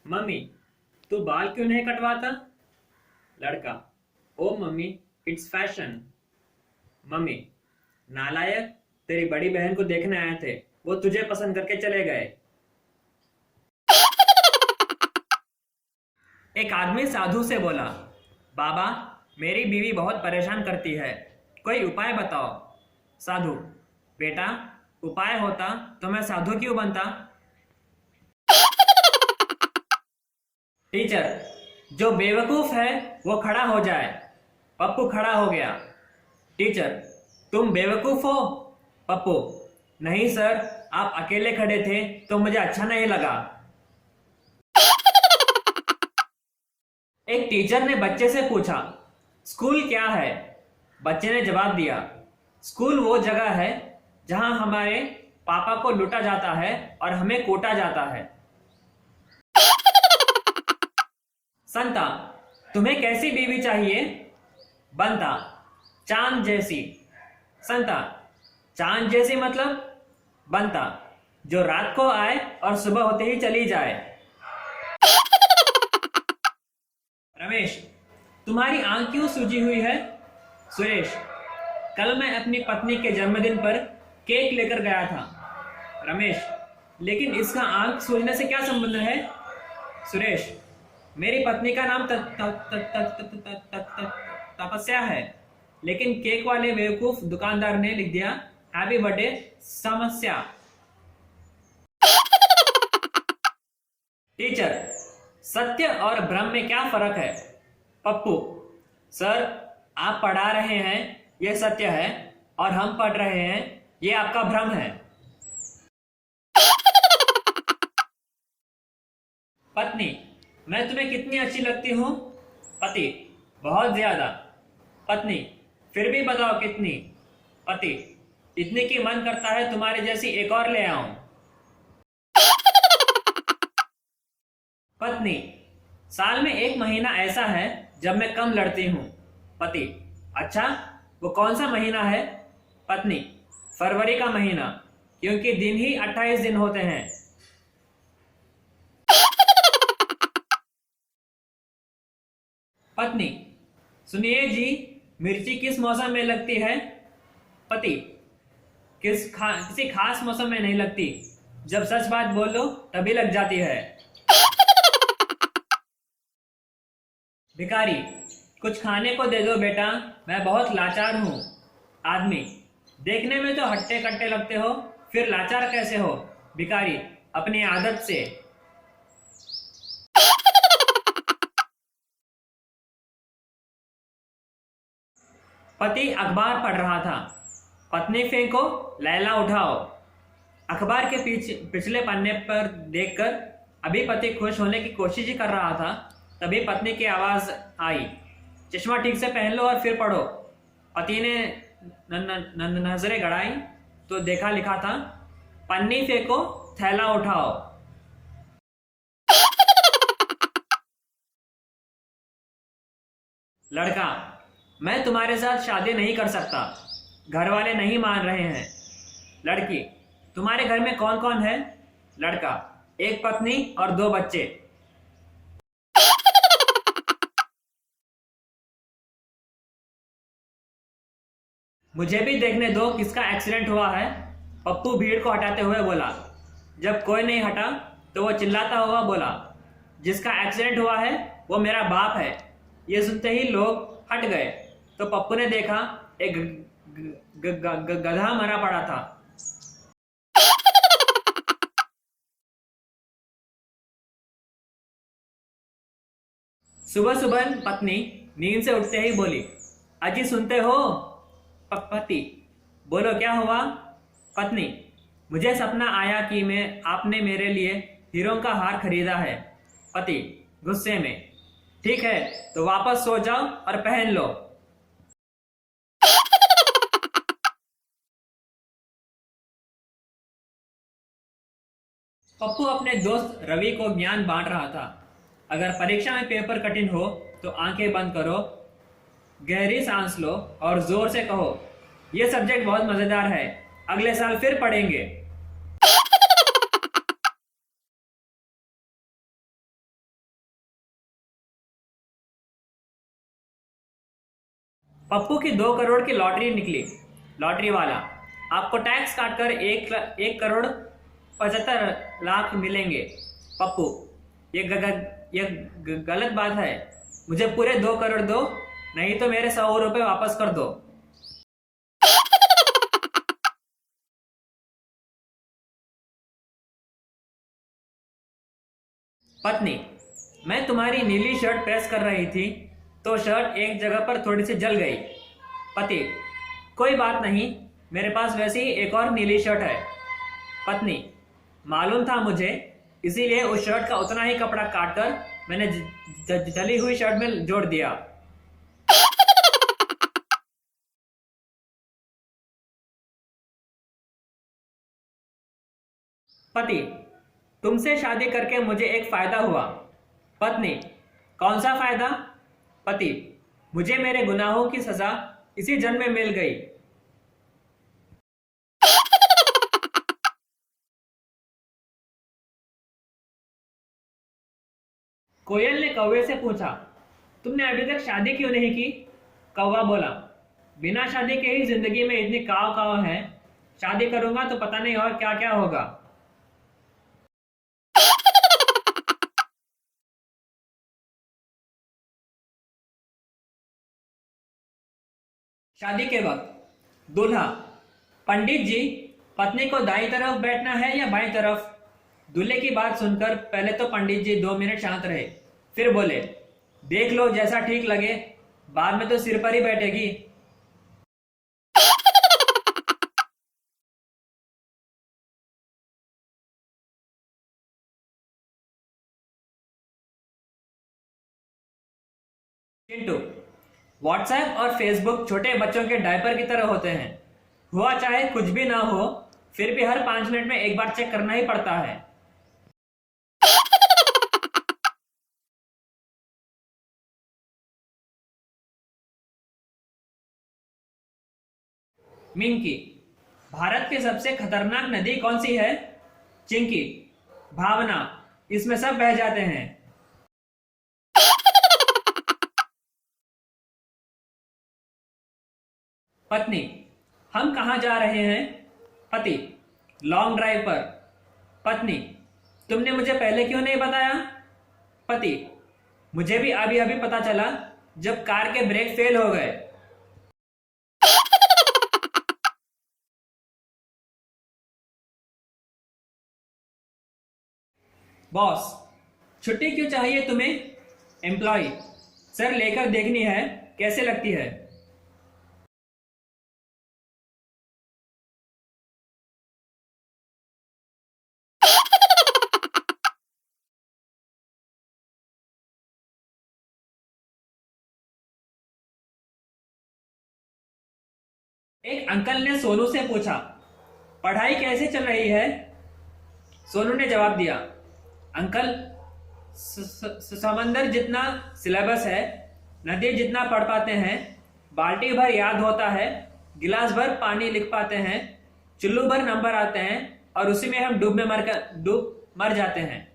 Mummy, तू बाल क्यों नहीं कटवाता? लड़का, ओ मम्मी, इट्स फैशन। मम्मी, नालायक, तेरी बड़ी बहन को देखने आए थे, वो तुझे पसंद करके चले गए। एक आदमी साधु से बोला, बाबा, मेरी बीवी बहुत परेशान करती है, कोई उपाय बताओ। साधु, बेटा, उपाय होता तो मैं साधु क्यों बनता? टीचर, जो बेवकूफ है वो खड़ा हो जाए। पप्पू खड़ा हो गया। टीचर, तुम बेवकूफ हो? पप्पू, नहीं सर, आप अकेले खड़े थे तो मुझे अच्छा नहीं लगा। एक टीचर ने बच्चे से पूछा, स्कूल क्या है? बच्चे ने जवाब दिया, स्कूल वो जगह है जहां हमारे पापा को लूटा जाता है और हमें कोटा जाता है। संता, तुम्हें कैसी बीवी चाहिए? बंता, चांद जैसी। संता, चांद जैसी मतलब? बंता, जो रात को आए और सुबह होते ही चली जाए। रमेश, तुम्हारी आंख क्यों सूजी हुई है? सुरेश, कल मैं अपनी पत्नी के जन्मदिन पर केक लेकर गया था। रमेश, लेकिन इसका आंख सूजने से क्या संबंध है? सुरेश, मेरी पत्नी का नाम तपस्या है, लेकिन केक वाले बेवकूफ दुकानदार ने लिख दिया हैप्पी बर्थडे समस्या। टीचर, सत्य और भ्रम में क्या फर्क है? पप्पू, सर, आप पढ़ा रहे हैं यह सत्य है और हम पढ़ रहे हैं यह आपका भ्रम है। पत्नी, मैं तुम्हें कितनी अच्छी लगती हूँ? पति, बहुत ज्यादा। पत्नी, फिर भी बताओ कितनी? पति, इतनी की मन करता है तुम्हारे जैसी एक और ले आऊं। पत्नी, साल में एक महीना ऐसा है जब मैं कम लड़ती हूँ। पति, अच्छा, वो कौन सा महीना है? पत्नी, फरवरी का महीना, क्योंकि दिन ही 28 दिन होते हैं। पत्नी, सुनिए जी, मिर्ची किस मौसम में लगती है? पति, किसी खास मौसम में नहीं लगती, जब सच बात बोलो तभी लग जाती है। भिखारी, कुछ खाने को दे दो बेटा, मैं बहुत लाचार हूँ। आदमी, देखने में तो हट्टे कट्टे लगते हो, फिर लाचार कैसे हो? भिखारी, अपनी आदत से। पति अखबार पढ़ रहा था। पत्नी फेंको, लैला उठाओ। अखबार के पिछले पन्ने पर देखकर अभी पति खुश होने की कोशिश ही कर रहा था, तभी पत्नी की आवाज आई, चश्मा ठीक से पहन लो और फिर पढ़ो। पति ने नजरें गड़ाई तो देखा लिखा था, पन्नी फेंको, थैला उठाओ। लड़का, मैं तुम्हारे साथ शादी नहीं कर सकता, घर वाले नहीं मान रहे हैं। लड़की, तुम्हारे घर में कौन कौन है? लड़का, एक पत्नी और 2 बच्चे। मुझे भी देखने दो किसका एक्सीडेंट हुआ है। पप्पू भीड़ को हटाते हुए बोला। जब कोई नहीं हटा तो वो चिल्लाता हुआ बोला, जिसका एक्सीडेंट हुआ है वो मेरा बाप है। ये सुनते ही लोग हट गए तो पप्पू ने देखा एक गधा मरा पड़ा था। सुबह सुबह पत्नी नींद से उठते ही बोली, अजी सुनते हो? पति, बोलो क्या हुआ? पत्नी, मुझे सपना आया कि आपने मेरे लिए हीरों का हार खरीदा है। पति गुस्से में, ठीक है तो वापस सो जाओ और पहन लो। पप्पू अपने दोस्त रवि को ज्ञान बांट रहा था। अगर परीक्षा में पेपर कठिन हो तो आंखें बंद करो, गहरी सांस लो और जोर से कहो, यह सब्जेक्ट बहुत मजेदार है, अगले साल फिर पढ़ेंगे। पप्पू की 2 करोड़ की लॉटरी निकली। लॉटरी वाला, आपको टैक्स काटकर 1,75,00,000 मिलेंगे। पप्पू, ये गलत बात है। मुझे पूरे 2 करोड़ दो, नहीं तो मेरे 100 रुपये वापस कर दो। पत्नी, मैं तुम्हारी नीली शर्ट प्रेस कर रही थी तो शर्ट एक जगह पर थोड़ी सी जल गई। पति, कोई बात नहीं, मेरे पास वैसे ही एक और नीली शर्ट है। पत्नी, मालूम था मुझे, इसीलिए उस शर्ट का उतना ही कपड़ा काटकर मैंने जली हुई शर्ट में जोड़ दिया। पति, तुमसे शादी करके मुझे एक फायदा हुआ। पत्नी, कौन सा फायदा? पति, मुझे मेरे गुनाहों की सजा इसी जन्म में मिल गई। कोयल ने कौवे से पूछा, तुमने अभी तक शादी क्यों नहीं की? कौवा बोला, बिना शादी के ही जिंदगी में इतनी काव काव है, शादी करूंगा तो पता नहीं और क्या क्या होगा। शादी के वक्त दूल्हा, पंडित जी, पत्नी को दाईं तरफ बैठना है या बाईं तरफ? दूल्हे की बात सुनकर पहले तो पंडित जी 2 मिनट शांत रहे, फिर बोले, देख लो जैसा ठीक लगे, बाद में तो सिर पर ही बैठेगी। चिंटू, व्हाट्सएप और फेसबुक छोटे बच्चों के डायपर की तरह होते हैं। हुआ चाहे कुछ भी ना हो, फिर भी हर 5 मिनट में एक बार चेक करना ही पड़ता है। मिंकी, भारत की सबसे खतरनाक नदी कौन सी है? चिंकी, भावना, इसमें सब बह जाते हैं। पत्नी, हम कहाँ जा रहे हैं? पति, लॉन्ग ड्राइव पर। पत्नी, तुमने मुझे पहले क्यों नहीं बताया? पति, मुझे भी अभी अभी पता चला जब कार के ब्रेक फेल हो गए। बॉस, छुट्टी क्यों चाहिए तुम्हें? एम्प्लॉय, सर लेकर देखनी है कैसे लगती है। एक अंकल ने सोनू से पूछा, पढ़ाई कैसे चल रही है? सोनू ने जवाब दिया, अंकल, समंदर जितना सिलेबस है, नदी जितना पढ़ पाते हैं, बाल्टी भर याद होता है, गिलास भर पानी लिख पाते हैं, चुल्लू भर नंबर आते हैं और उसी में हम डूब मर जाते हैं।